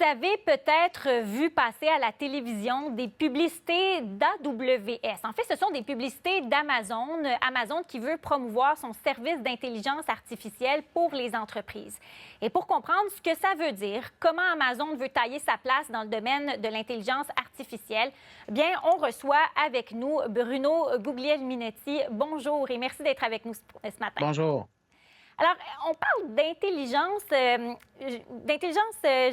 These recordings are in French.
avez peut-être vu passer à la télévision des publicités d'AWS. En fait, ce sont des publicités d'Amazon. Amazon qui veut promouvoir son service d'intelligence artificielle pour les entreprises. Et pour comprendre ce que ça veut dire, comment Amazon veut tailler sa place dans le domaine de l'intelligence artificielle, bien, on reçoit avec nous Bruno Guglielminetti. Bonjour et merci d'être avec nous ce matin. Bonjour. Alors, on parle d'intelligence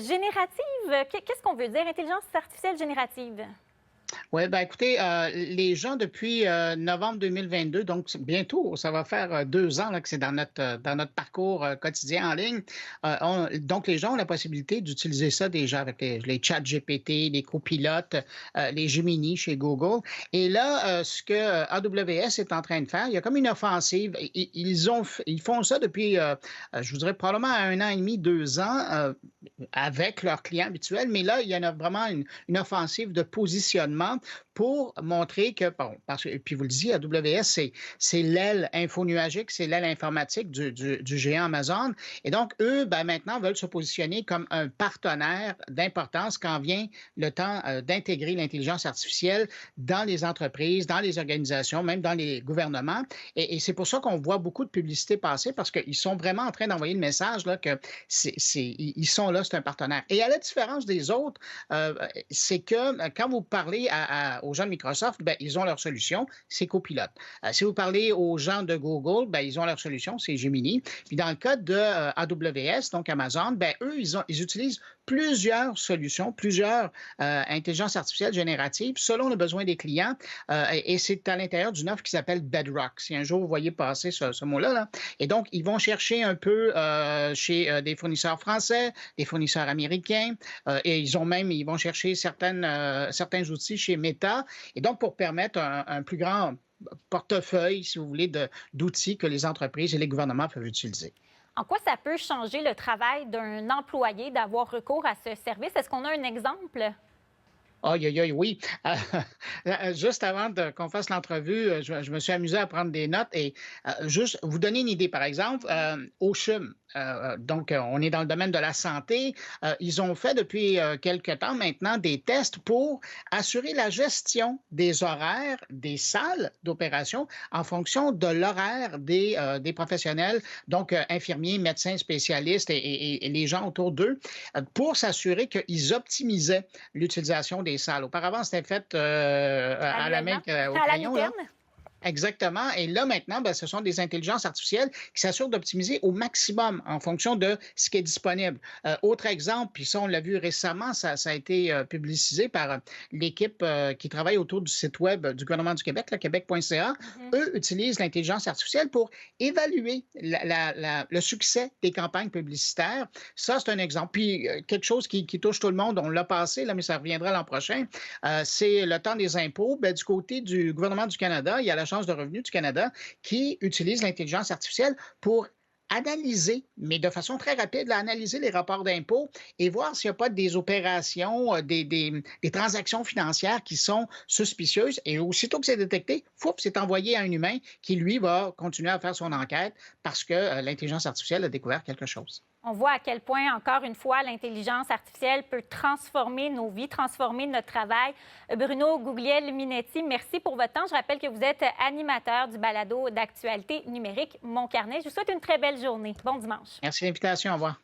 générative. Qu'est-ce qu'on veut dire, intelligence artificielle générative? Oui, bien écoutez, les gens depuis novembre 2022, donc bientôt, ça va faire 2 ans là, que c'est dans notre parcours quotidien en ligne. Donc, les gens ont la possibilité d'utiliser ça déjà avec les chats GPT, les copilotes, les Gemini chez Google. Et là, ce que AWS est en train de faire, il y a comme une offensive. Ils font ça depuis, je vous dirais, probablement 1 an et demi, 2 ans avec leurs clients habituels. Mais là, il y en a vraiment une offensive de positionnement pour montrer que, bon, puis vous le disiez, AWS, c'est l'aile infonuagique, c'est l'aile informatique du géant Amazon. Et donc, eux, ben, maintenant, veulent se positionner comme un partenaire d'importance quand vient le temps d'intégrer l'intelligence artificielle dans les entreprises, dans les organisations, même dans les gouvernements. Et c'est pour ça qu'on voit beaucoup de publicité passer parce qu'ils sont vraiment en train d'envoyer le message là, que ils sont là, c'est un partenaire. Et à la différence des autres, c'est que quand vous parlez aux gens de Microsoft, bien, ils ont leur solution, c'est Copilot. Si vous parlez aux gens de Google, bien, ils ont leur solution, c'est Gemini. Puis dans le cas de AWS, donc Amazon, bien, eux, ils utilisent plusieurs solutions, plusieurs intelligences artificielles génératives selon le besoin des clients. Et c'est à l'intérieur d'une offre qui s'appelle Bedrock. Si un jour vous voyez passer ce mot-là, là. Et donc, ils vont chercher un peu chez des fournisseurs français, des fournisseurs américains, et ils vont chercher certains outils chez Meta, et donc pour permettre un plus grand portefeuille, si vous voulez, d'outils que les entreprises et les gouvernements peuvent utiliser. En quoi ça peut changer le travail d'un employé d'avoir recours à ce service? Est-ce qu'on a un exemple? Aïe, aïe, aïe, oui. Juste avant qu'on fasse l'entrevue, je me suis amusé à prendre des notes et juste vous donner une idée, par exemple, au CHUM, donc on est dans le domaine de la santé, ils ont fait depuis quelque temps maintenant des tests pour assurer la gestion des horaires des salles d'opération en fonction de l'horaire des professionnels, donc infirmiers, médecins spécialistes et les gens autour d'eux, pour s'assurer qu'ils optimisaient l'utilisation des salles. Auparavant, c'était fait à la main au crayon. Là. Exactement. Et là, maintenant, ben, ce sont des intelligences artificielles qui s'assurent d'optimiser au maximum en fonction de ce qui est disponible. Autre exemple, puis ça, on l'a vu récemment, ça a été publicisé par l'équipe qui travaille autour du site web du gouvernement du Québec, québec.ca. Eux utilisent l'intelligence artificielle pour évaluer le succès des campagnes publicitaires. Ça, c'est un exemple. Puis, quelque chose qui touche tout le monde, on l'a passé, là, mais ça reviendra l'an prochain, c'est le temps des impôts. Ben, du côté du gouvernement du Canada, il y a la Chance de revenus du Canada qui utilise l'intelligence artificielle pour analyser, mais de façon très rapide, là, analyser les rapports d'impôts et voir s'il n'y a pas des opérations, des transactions financières qui sont suspicieuses. Et aussitôt que c'est détecté, c'est envoyé à un humain qui, lui, va continuer à faire son enquête parce que l'intelligence artificielle a découvert quelque chose. On voit à quel point, encore une fois, l'intelligence artificielle peut transformer nos vies, transformer notre travail. Bruno Guglielminetti, merci pour votre temps. Je rappelle que vous êtes animateur du balado d'actualité numérique Mon Carnet. Je vous souhaite une très belle journée. Bon dimanche. Merci de l'invitation. Au revoir.